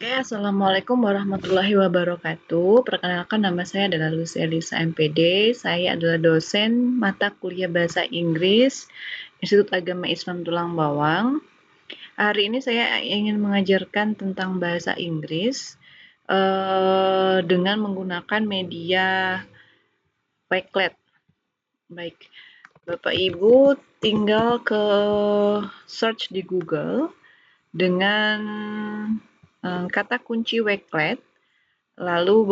Oke, Assalamualaikum warahmatullahi wabarakatuh. Perkenalkan, nama saya adalah Lucy Elisa MPD. Saya adalah dosen mata kuliah Bahasa Inggris Institut Agama Islam Tulang Bawang. Hari ini saya ingin mengajarkan tentang bahasa Inggris dengan menggunakan media Wakelet. Baik, Bapak Ibu tinggal ke search di Google dengan kata kunci Wakelet. Lalu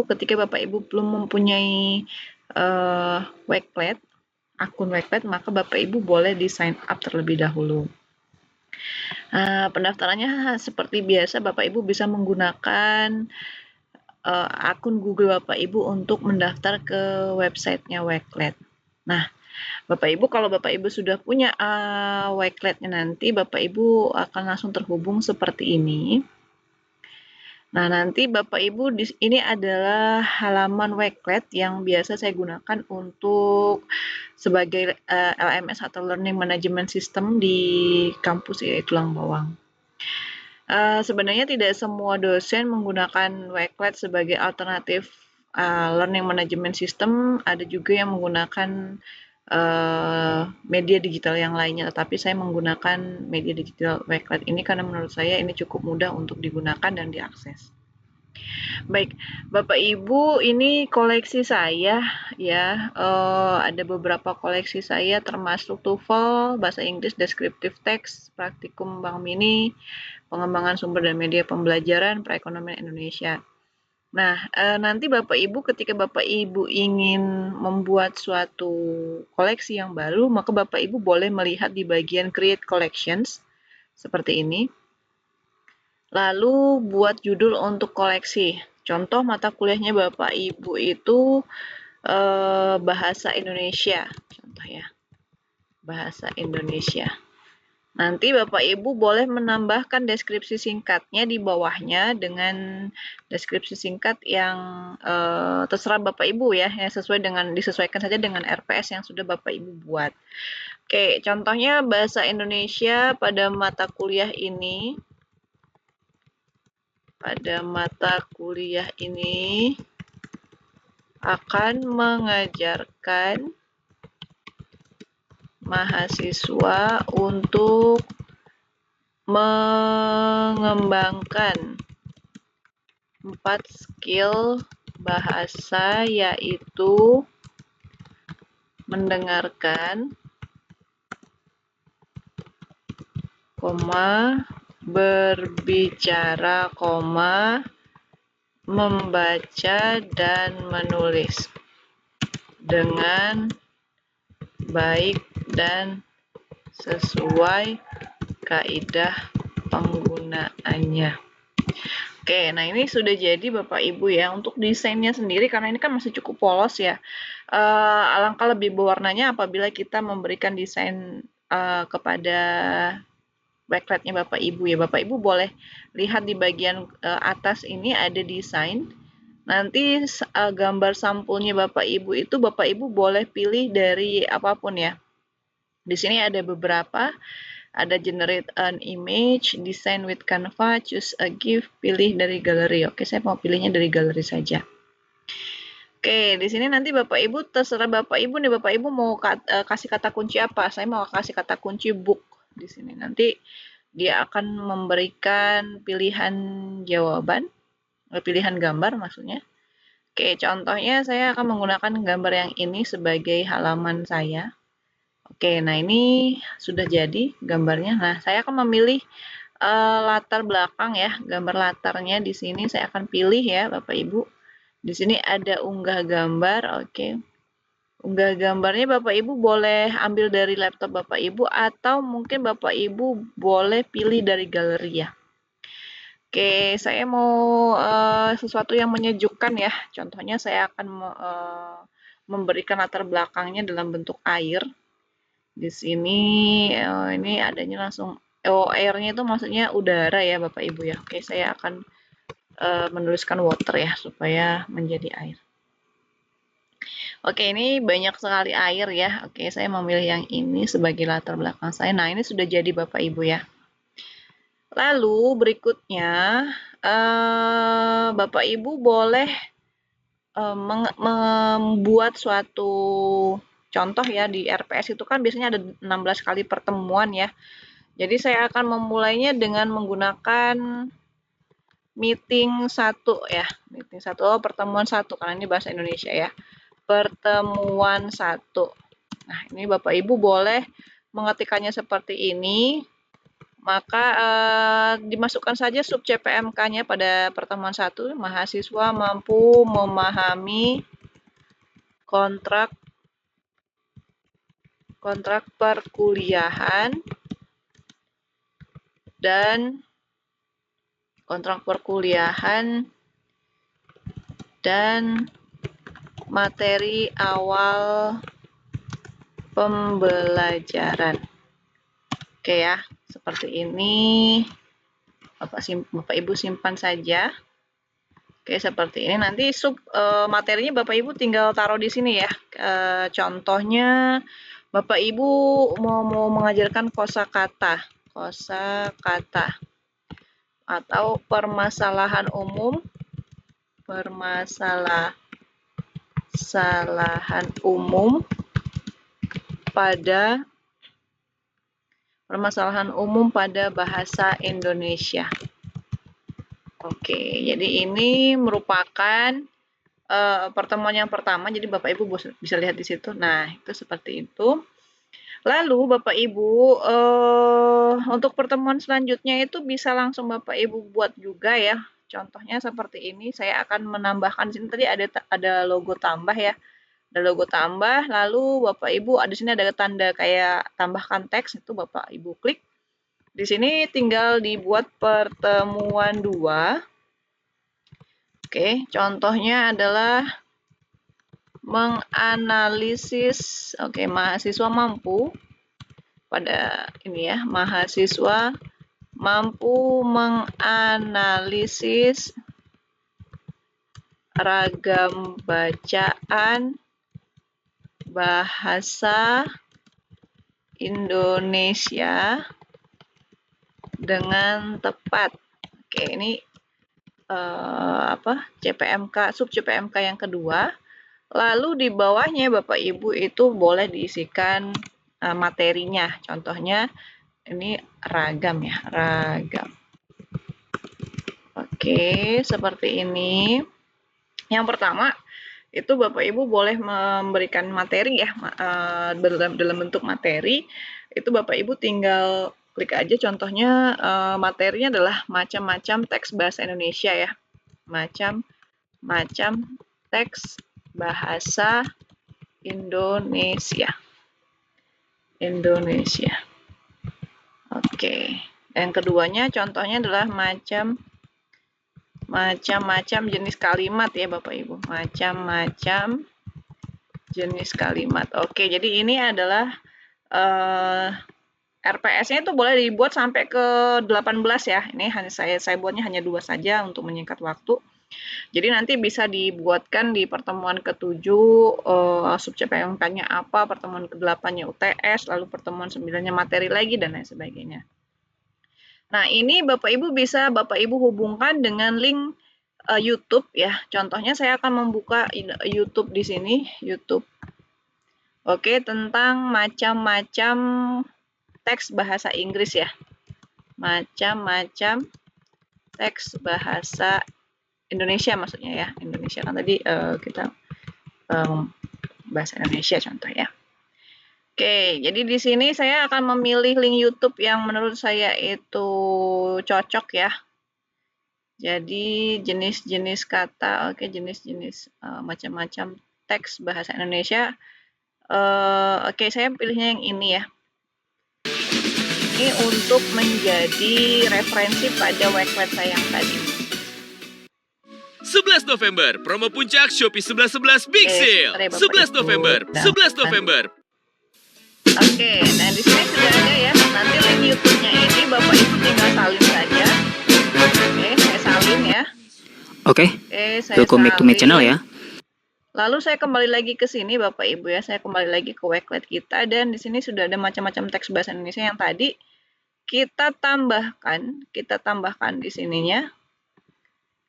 ketika Bapak Ibu belum mempunyai Wakelet, akun Wakelet, maka Bapak Ibu boleh di sign up terlebih dahulu. Pendaftarannya seperti biasa, Bapak Ibu bisa menggunakan akun Google Bapak Ibu untuk mendaftar ke websitenya Wakelet. Nah, Bapak Ibu, kalau Bapak Ibu sudah punya Wakeletnya nanti, Bapak Ibu akan langsung terhubung seperti ini. Nah, nanti Bapak Ibu, ini adalah halaman Wakelet yang biasa saya gunakan untuk sebagai LMS atau Learning Management System di kampus Tulang Bawang. Sebenarnya tidak semua dosen menggunakan Wakelet sebagai alternatif Learning Management System. Ada juga yang menggunakan media digital yang lainnya, tetapi saya menggunakan media digital Wakelet ini karena menurut saya ini cukup mudah untuk digunakan dan diakses. Baik, Bapak Ibu, ini koleksi saya ya. Ada beberapa koleksi saya termasuk TOEFL, bahasa Inggris, descriptive text, praktikum Bank Mini, pengembangan sumber dan media pembelajaran, perekonomian Indonesia. Nah, nanti Bapak Ibu, ketika Bapak Ibu ingin membuat suatu koleksi yang baru, maka Bapak Ibu boleh melihat di bagian Create Collections, seperti ini. Lalu buat judul untuk koleksi. Contoh mata kuliahnya Bapak Ibu itu Bahasa Indonesia. Contoh ya, Bahasa Indonesia. Nanti Bapak Ibu boleh menambahkan deskripsi singkatnya di bawahnya dengan deskripsi singkat yang terserah Bapak Ibu ya, yang disesuaikan saja dengan RPS yang sudah Bapak Ibu buat. Oke, contohnya bahasa Indonesia pada mata kuliah ini. Pada mata kuliah ini akan mengajarkan mahasiswa untuk mengembangkan 4 skill bahasa, yaitu mendengarkan, berbicara, membaca dan menulis dengan baik dan sesuai kaidah penggunaannya. Oke, nah ini sudah jadi Bapak Ibu ya. Untuk desainnya sendiri, karena ini kan masih cukup polos ya, alangkah lebih berwarnanya apabila kita memberikan desain kepada Wakeletnya Bapak Ibu ya. Bapak Ibu boleh lihat di bagian atas ini ada desain. Nanti gambar sampulnya Bapak Ibu itu Bapak Ibu boleh pilih dari apapun ya. Di sini ada beberapa, ada generate an image, design with Canva, choose a GIF, pilih dari galeri. Oke, saya mau pilihnya dari galeri saja. Oke, di sini nanti Bapak Ibu, terserah Bapak Ibu nih, Bapak Ibu mau kasih kata kunci apa. Saya mau kasih kata kunci book di sini. Nanti dia akan memberikan pilihan jawaban, pilihan gambar maksudnya. Oke, contohnya saya akan menggunakan gambar yang ini sebagai halaman saya. Oke, nah ini sudah jadi gambarnya. Nah, saya akan memilih latar belakang ya, gambar latarnya di sini saya akan pilih ya, Bapak Ibu. Di sini ada unggah gambar, oke. Unggah gambarnya Bapak Ibu boleh ambil dari laptop Bapak Ibu atau mungkin Bapak Ibu boleh pilih dari galeri ya. Oke, saya mau sesuatu yang menyejukkan ya. Contohnya saya akan memberikan latar belakangnya dalam bentuk air. Di sini ini adanya langsung airnya itu maksudnya udara ya Bapak Ibu ya. Oke, saya akan menuliskan water ya supaya menjadi air. Oke, ini banyak sekali air ya. Oke, saya memilih yang ini sebagai latar belakang saya. Nah, ini sudah jadi Bapak Ibu ya. Lalu berikutnya, Bapak Ibu boleh membuat suatu contoh ya. Di RPS itu kan biasanya ada 16 kali pertemuan ya. Jadi saya akan memulainya dengan menggunakan meeting 1 ya. Meeting 1, pertemuan 1 karena ini bahasa Indonesia ya. Pertemuan 1. Nah, ini Bapak Ibu boleh mengetikkannya seperti ini. Maka dimasukkan saja sub CPMK-nya pada pertemuan 1, mahasiswa mampu memahami kontrak perkuliahan dan materi awal pembelajaran. Oke ya, seperti ini. Bapak Ibu simpan saja. Oke, seperti ini. Nanti materinya Bapak Ibu tinggal taruh di sini ya. Contohnya Bapak Ibu mau mengajarkan kosakata atau permasalahan umum pada bahasa Indonesia. Oke, jadi ini merupakan pertemuan yang pertama. Jadi Bapak Ibu bisa lihat di situ. Nah, itu seperti itu. Lalu Bapak Ibu untuk pertemuan selanjutnya itu bisa langsung Bapak Ibu buat juga ya. Contohnya seperti ini. Saya akan menambahkan di sini tadi ada logo tambah ya. Ada logo tambah, lalu Bapak Ibu di sini ada tanda kayak tambahkan teks, itu Bapak Ibu klik. Di sini tinggal dibuat pertemuan 2. Oke, contohnya adalah menganalisis. Oke, mahasiswa mampu pada ini ya, mahasiswa mampu menganalisis ragam bacaan bahasa Indonesia dengan tepat. Oke, ini sub CPMK yang kedua. Lalu di bawahnya Bapak Ibu itu boleh diisikan materinya. Contohnya ini ragam ya, ragam. Oke, seperti ini. Yang pertama itu Bapak Ibu boleh memberikan materi ya, dalam bentuk materi. Itu Bapak Ibu tinggal klik aja, contohnya materinya adalah macam-macam teks bahasa Indonesia ya. Macam-macam teks bahasa Indonesia. Oke. Yang keduanya contohnya adalah macam-macam jenis kalimat ya Bapak Ibu. Macam-macam jenis kalimat. Oke, jadi ini adalah RPS-nya itu boleh dibuat sampai ke 18 ya. Ini hanya saya buatnya hanya 2 saja untuk menyingkat waktu. Jadi nanti bisa dibuatkan di pertemuan ke-7 sub CPMK-nya apa, pertemuan ke-8-nya UTS, lalu pertemuan 9-nya materi lagi dan lain sebagainya. Nah, ini Bapak Ibu bisa hubungkan dengan link YouTube ya. Contohnya saya akan membuka YouTube di sini, YouTube. Oke, tentang macam-macam teks bahasa Inggris ya. Macam-macam teks bahasa Indonesia maksudnya ya. Indonesia kan tadi kita bahasa Indonesia contoh ya. Oke, jadi di sini saya akan memilih link YouTube yang menurut saya itu cocok ya. Jadi jenis-jenis kata, oke, jenis-jenis macam-macam teks bahasa Indonesia. Oke, saya pilihnya yang ini ya. Ini untuk menjadi referensi pada website saya yang tadi. 11 November, promo puncak Shopee 11.11 Big Sale. 11 November, 11 November. Oke, nah di sini sudah ada ya. Nanti link YouTube-nya ini Bapak Ibu tinggal salin saja. Oke, saya salin ya. Oke, welcome back to my channel ya. Lalu saya kembali lagi ke sini Bapak Ibu ya. Saya kembali lagi ke website kita dan di sini sudah ada macam-macam teks bahasa Indonesia yang tadi kita tambahkan di sininya,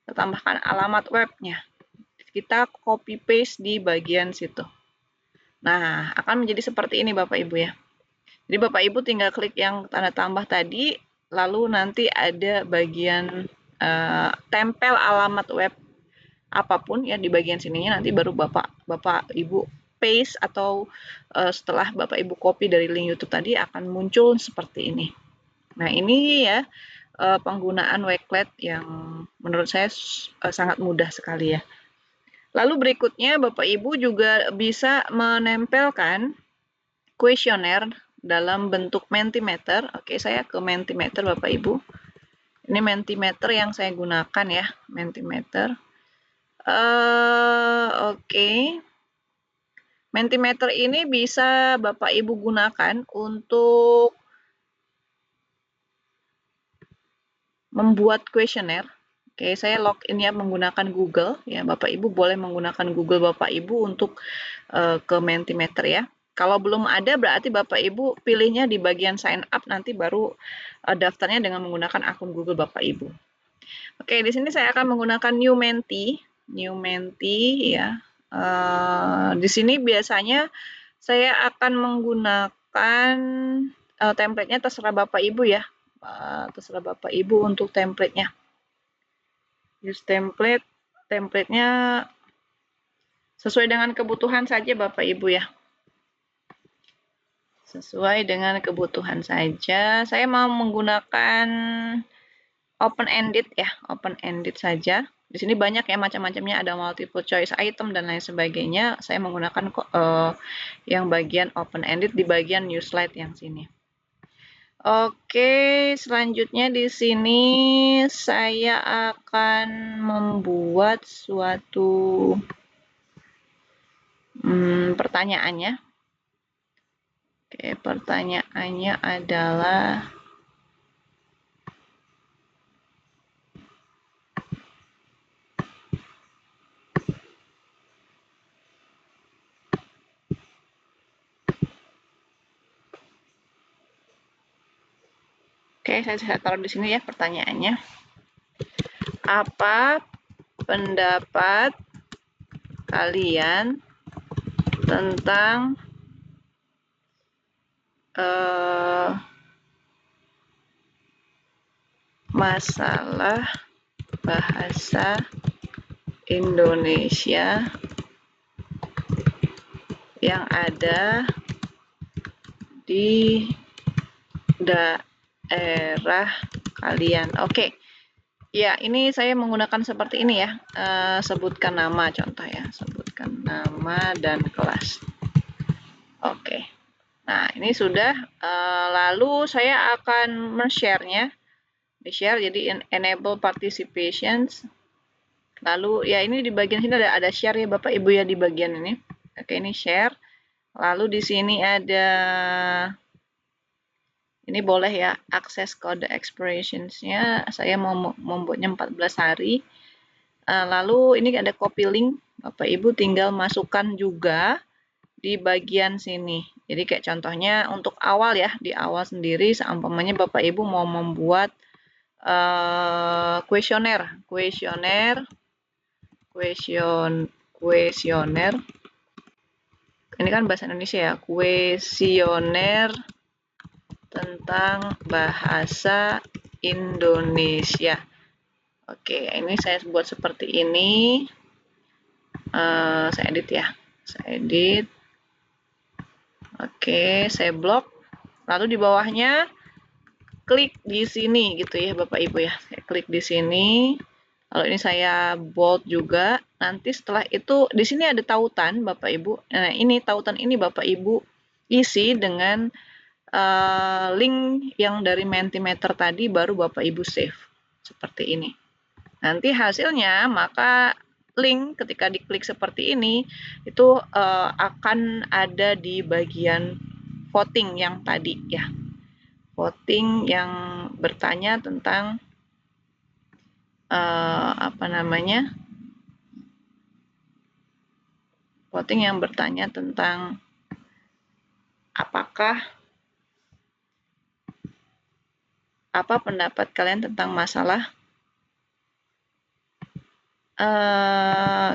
kita tambahkan alamat webnya. Kita copy paste di bagian situ. Nah, akan menjadi seperti ini Bapak Ibu ya. Jadi Bapak Ibu tinggal klik yang tanda tambah tadi, lalu nanti ada bagian tempel alamat web apapun ya di bagian sininya, nanti baru Bapak Ibu paste atau setelah Bapak Ibu copy dari link YouTube tadi akan muncul seperti ini. Nah, ini ya penggunaan Wakelet yang menurut saya sangat mudah sekali ya. Lalu berikutnya Bapak Ibu juga bisa menempelkan kuesioner dalam bentuk Mentimeter. Oke, saya ke Mentimeter Bapak Ibu. Ini Mentimeter yang saya gunakan ya, Mentimeter. Oke. Mentimeter ini bisa Bapak Ibu gunakan untuk membuat kuesioner. Oke, saya login ya menggunakan Google ya. Bapak Ibu boleh menggunakan Google Bapak Ibu untuk ke Mentimeter ya. Kalau belum ada berarti Bapak Ibu pilihnya di bagian sign up, nanti baru daftarnya dengan menggunakan akun Google Bapak Ibu. Oke, di sini saya akan menggunakan New Menti ya. Di sini biasanya saya akan menggunakan template-nya, terserah Bapak Ibu ya. Terserah Bapak Ibu untuk template-nya. Use template, template-nya sesuai dengan kebutuhan saja Bapak Ibu ya. Sesuai dengan kebutuhan saja. Saya mau menggunakan open-ended ya, open-ended saja. Di sini banyak ya macam-macamnya, ada multiple choice item dan lain sebagainya. Saya menggunakan yang bagian open-ended di bagian new slide yang sini. Oke, selanjutnya di sini saya akan membuat suatu pertanyaannya. Oke, pertanyaannya adalah oke, saya taruh di sini ya pertanyaannya. Apa pendapat kalian tentang masalah bahasa Indonesia yang ada di daerah kalian? Oke. Ya, ini saya menggunakan seperti ini ya. Sebutkan nama contoh ya. Sebutkan nama dan kelas. Oke. Nah, ini sudah. Lalu saya akan men-share-nya. Di-share jadi enable participations. Lalu ya ini di bagian sini ada share ya Bapak Ibu ya di bagian ini. Oke, ini share. Lalu di sini ada ini boleh ya akses kode expirations-nya. Saya mau membuatnya 14 hari. Lalu ini ada copy link. Bapak Ibu tinggal masukkan juga di bagian sini. Jadi kayak contohnya untuk awal ya, di awal sendiri seumpamanya Bapak Ibu mau membuat kuesioner. Ini kan bahasa Indonesia ya, kuesioner tentang bahasa Indonesia. Oke, ini saya buat seperti ini. Saya edit ya. Saya edit. Oke, saya blok. Lalu di bawahnya klik di sini gitu ya Bapak Ibu ya. Saya klik di sini. Lalu ini saya bold juga. Nanti setelah itu di sini ada tautan Bapak Ibu. Nah, ini tautan ini Bapak Ibu isi dengan link yang dari Mentimeter tadi, baru Bapak Ibu save seperti ini. Nanti hasilnya maka link ketika diklik seperti ini itu akan ada di bagian voting yang tadi ya. Voting yang bertanya tentang voting yang bertanya tentang apakah Apa pendapat kalian tentang masalah?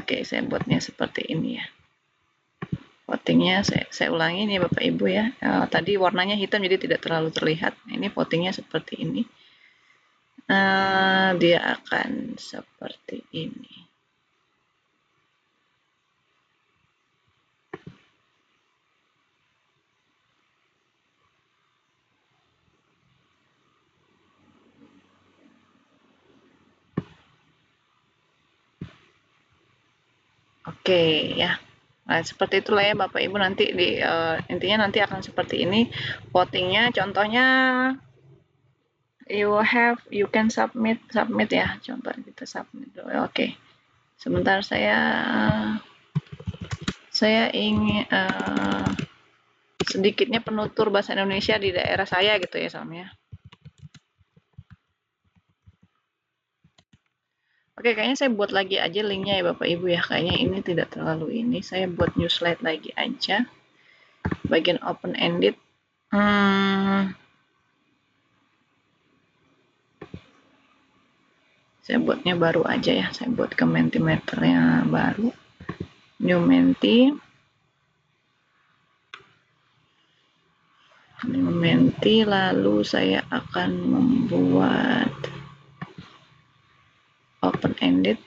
Oke, saya buatnya seperti ini ya. Votingnya saya ulangi nih Bapak Ibu ya. Tadi warnanya hitam jadi tidak terlalu terlihat. Ini votingnya seperti ini. Dia akan seperti ini. Oke ya. Nah, seperti itulah ya Bapak Ibu, nanti intinya nanti akan seperti ini votingnya. Contohnya you can submit ya. Coba kita submit dulu. Oke. Sebentar saya ingin sedikitnya penutur bahasa Indonesia di daerah saya gitu ya soalnya. Oke, kayaknya saya buat lagi aja linknya ya Bapak Ibu ya. Kayaknya ini tidak terlalu ini. Saya buat new slide lagi aja. Bagian open ended. Saya buatnya baru aja ya. Saya buat ke Mentimeternya baru. New Menti. New Menti. Lalu saya akan membuat open ended.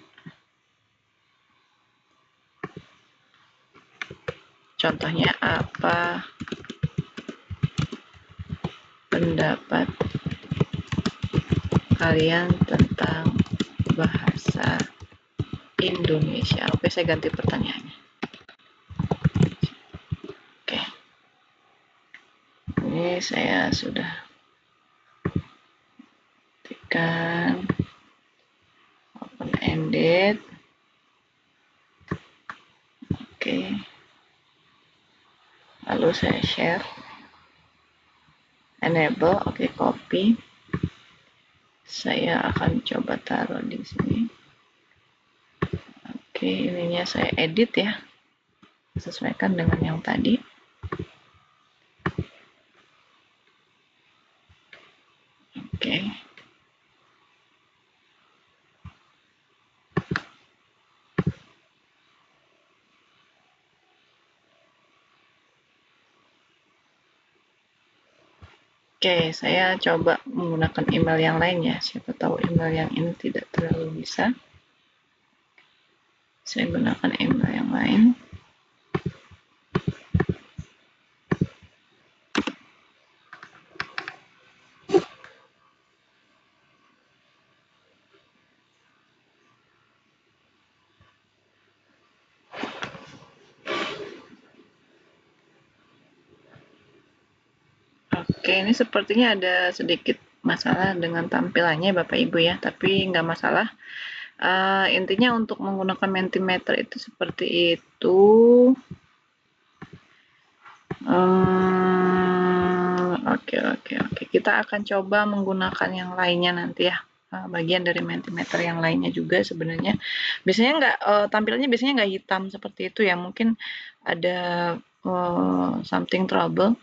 Contohnya apa pendapat kalian tentang bahasa Indonesia? Oke, saya ganti pertanyaannya. Oke. Ini saya sudah tekan open ended. Oke. Lalu saya share. Enable, oke, copy. Saya akan coba taruh di sini. Oke, ininya saya edit ya. Sesuaikan dengan yang tadi. Oke. Oke, saya coba menggunakan email yang lain ya. Siapa tahu email yang ini tidak terlalu bisa. Saya gunakan email yang lain. Oke, ini sepertinya ada sedikit masalah dengan tampilannya Bapak Ibu ya, tapi nggak masalah. Intinya untuk menggunakan Mentimeter itu seperti itu. Oke. Kita akan coba menggunakan yang lainnya nanti ya. Bagian dari Mentimeter yang lainnya juga sebenarnya. Biasanya tampilannya biasanya nggak hitam seperti itu ya. Mungkin ada something trouble.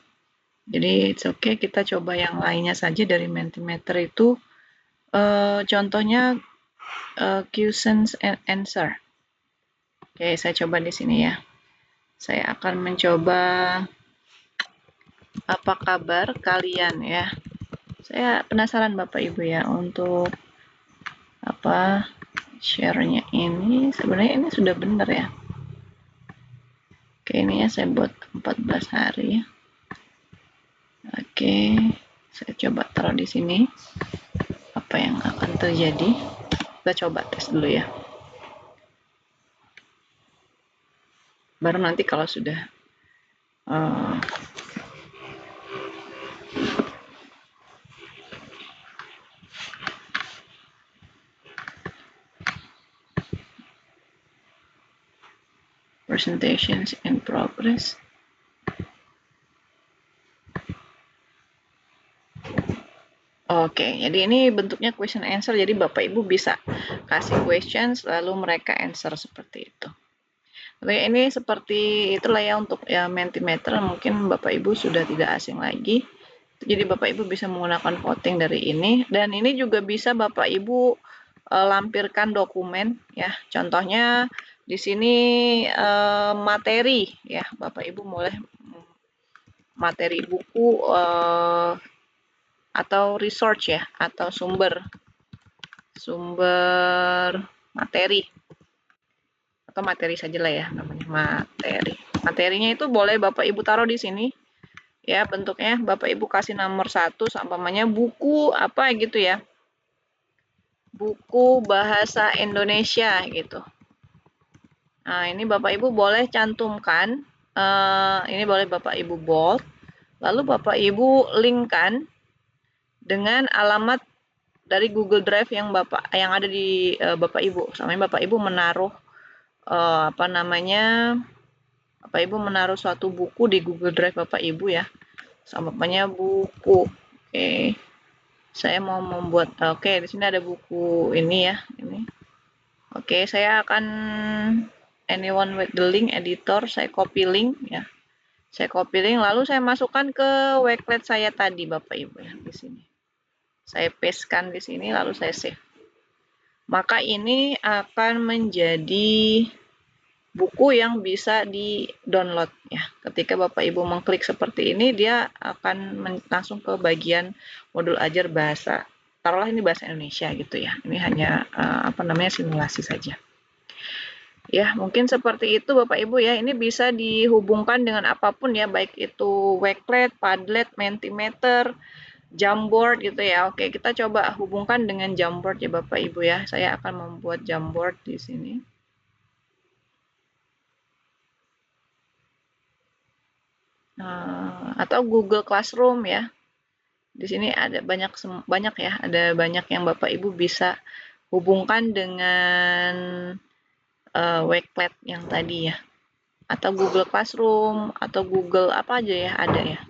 Jadi it's okay, kita coba yang lainnya saja dari Mentimeter itu. Contohnya questions and answer. Oke, saya coba di sini ya. Saya akan mencoba apa kabar kalian ya. Saya penasaran Bapak Ibu ya untuk apa share-nya ini. Sebenarnya ini sudah benar ya. Oke, ini ya saya buat 14 hari ya. Oke, saya coba taruh di sini. Apa yang akan terjadi? Kita coba tes dulu ya. Baru nanti kalau sudah presentations in progress. Oke, jadi ini bentuknya question answer, jadi Bapak Ibu bisa kasih questions lalu mereka answer seperti itu. Oke, ini seperti itulah ya untuk ya Mentimeter, mungkin Bapak Ibu sudah tidak asing lagi. Jadi Bapak Ibu bisa menggunakan voting dari ini, dan ini juga bisa Bapak Ibu lampirkan dokumen ya. Contohnya di sini materi ya, Bapak Ibu boleh materi buku atau research ya, atau sumber materi, atau materi sajalah ya namanya, materi. Materinya itu boleh Bapak Ibu taruh di sini ya, bentuknya Bapak Ibu kasih nomor 1, umpamanya buku apa gitu ya, buku bahasa Indonesia gitu. Nah, ini Bapak Ibu boleh cantumkan, ini boleh Bapak Ibu bold, lalu Bapak Ibu linkkan dengan alamat dari Google Drive yang ada di Bapak Ibu. Sampai Bapak Ibu menaruh Bapak Ibu menaruh suatu buku di Google Drive Bapak Ibu ya. Sampainya buku. Oke. Saya mau membuat, di sini ada buku ini ya, ini. Oke, saya akan anyone with the link editor, saya copy link ya. Saya copy link, lalu saya masukkan ke Wakelet saya tadi Bapak Ibu ya, di sini. Saya pastekan di sini, lalu saya save. Maka ini akan menjadi buku yang bisa di-download ya. Ketika Bapak Ibu mengklik seperti ini, dia akan langsung ke bagian modul ajar bahasa. Taruhlah ini bahasa Indonesia gitu ya. Ini hanya simulasi saja. Ya, mungkin seperti itu Bapak Ibu ya. Ini bisa dihubungkan dengan apapun ya, baik itu Wakelet, Padlet, Mentimeter, Jamboard gitu ya. Oke, kita coba hubungkan dengan Jamboard ya Bapak Ibu ya. Saya akan membuat Jamboard di sini. Atau Google Classroom ya. Di sini ada banyak ya, ada banyak yang Bapak Ibu bisa hubungkan dengan Wakelet yang tadi ya. Atau Google Classroom atau Google apa aja ya, ada ya.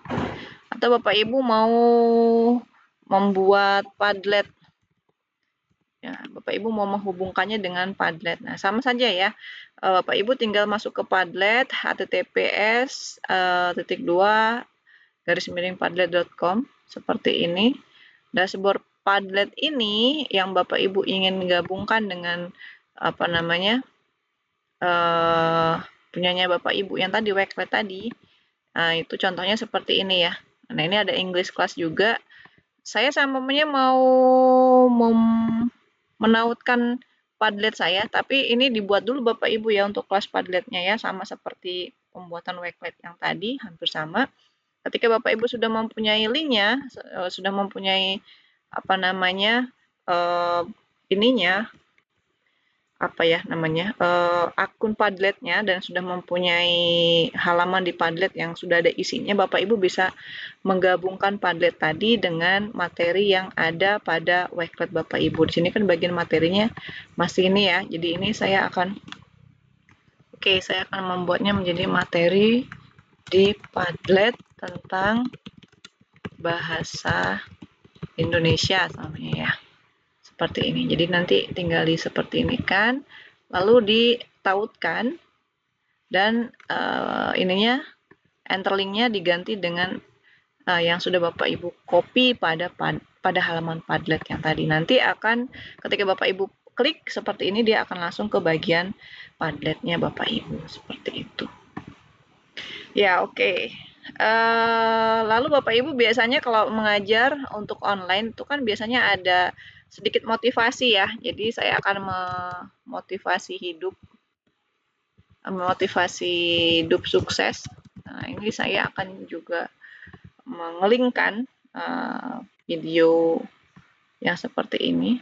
Atau Bapak Ibu mau membuat Padlet. Ya, Bapak Ibu mau menghubungkannya dengan Padlet. Nah, sama saja ya. Bapak Ibu tinggal masuk ke Padlet, https://padlet.com seperti ini. Dashboard Padlet ini yang Bapak Ibu ingin gabungkan dengan punyanya Bapak Ibu yang tadi, Wakelet tadi. Nah, itu contohnya seperti ini ya. Nah, ini ada English class juga. Saya samanya mau menautkan Padlet saya, tapi ini dibuat dulu Bapak Ibu ya untuk kelas Padletnya ya, sama seperti pembuatan Wakelet yang tadi, hampir sama. Ketika Bapak Ibu sudah mempunyai linknya, sudah mempunyai akun Padletnya, dan sudah mempunyai halaman di Padlet yang sudah ada isinya, Bapak Ibu bisa menggabungkan Padlet tadi dengan materi yang ada pada Wakelet Bapak Ibu. Di sini kan bagian materinya masih ini ya. Jadi ini saya akan membuatnya menjadi materi di Padlet tentang bahasa Indonesia namanya ya. Seperti ini. Jadi nanti tinggal seperti ini kan, lalu ditautkan, dan interlinknya diganti dengan yang sudah Bapak Ibu copy pada halaman Padlet yang tadi. Nanti akan ketika Bapak Ibu klik seperti ini, dia akan langsung ke bagian Padletnya Bapak Ibu seperti itu. Ya, oke. Lalu Bapak Ibu biasanya kalau mengajar untuk online itu kan biasanya ada sedikit motivasi ya. Jadi saya akan memotivasi hidup sukses. Nah, ini saya akan juga mengelingkan video yang seperti ini.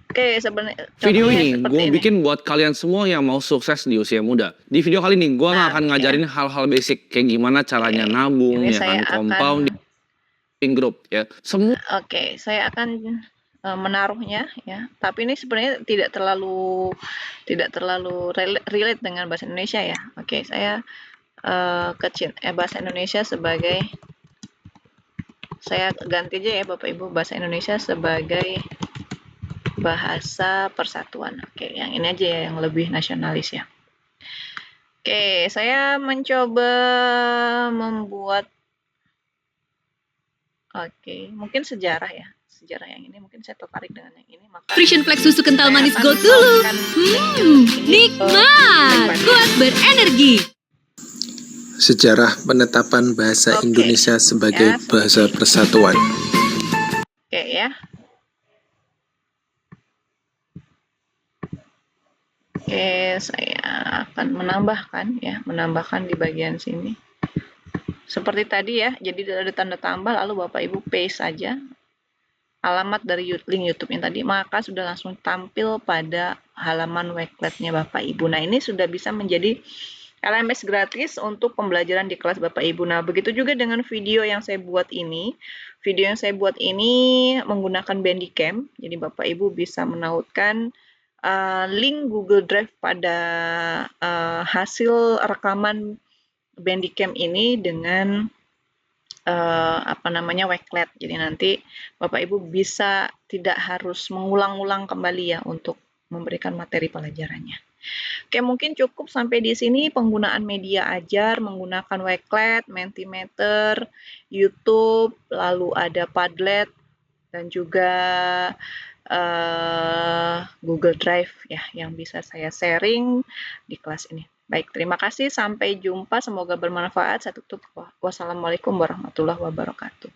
Oke, sebenarnya video ini gue bikin buat kalian semua yang mau sukses di usia muda. Di video kali ini gue nggak akan ngajarin hal-hal basic kayak gimana caranya nabung, ya kan, compounding group ya. Semua. Oke, saya akan menaruhnya ya. Tapi ini sebenarnya tidak terlalu relate dengan bahasa Indonesia ya. Oke, saya bahasa Indonesia sebagai, saya ganti aja ya Bapak Ibu, bahasa Indonesia sebagai bahasa persatuan. Oke, yang ini aja ya, yang lebih nasionalis ya. Oke, saya mencoba membuat mungkin sejarah ya. Sejarah yang ini mungkin saya tertarik dengan yang ini, maka Frisian Flex susu kental saya manis akan Gold dulu. menautkan ini ke Nikmat, Backpack. kuat berenergi. Sejarah penetapan bahasa Oke. Indonesia sebagai Ya, bahasa persatuan. Oke ya. Oke, saya akan menambahkan di bagian sini. Seperti tadi ya, jadi ada tanda tambah lalu Bapak Ibu paste saja alamat dari link YouTube yang tadi, maka sudah langsung tampil pada halaman Wakelet-nya Bapak Ibu. Nah, ini sudah bisa menjadi LMS gratis untuk pembelajaran di kelas Bapak Ibu. Nah, begitu juga dengan video yang saya buat ini. Video yang saya buat ini menggunakan Bandicam, jadi Bapak Ibu bisa menautkan link Google Drive pada hasil rekaman Bandicam ini dengan Wakelet. Jadi nanti Bapak Ibu bisa tidak harus mengulang-ulang kembali ya untuk memberikan materi pelajarannya. Oke, mungkin cukup sampai di sini penggunaan media ajar menggunakan Wakelet, Mentimeter, YouTube, lalu ada Padlet dan juga Google Drive ya yang bisa saya sharing di kelas ini. Baik, terima kasih. Sampai jumpa. Semoga bermanfaat. Saya tutup. Wassalamualaikum warahmatullahi wabarakatuh.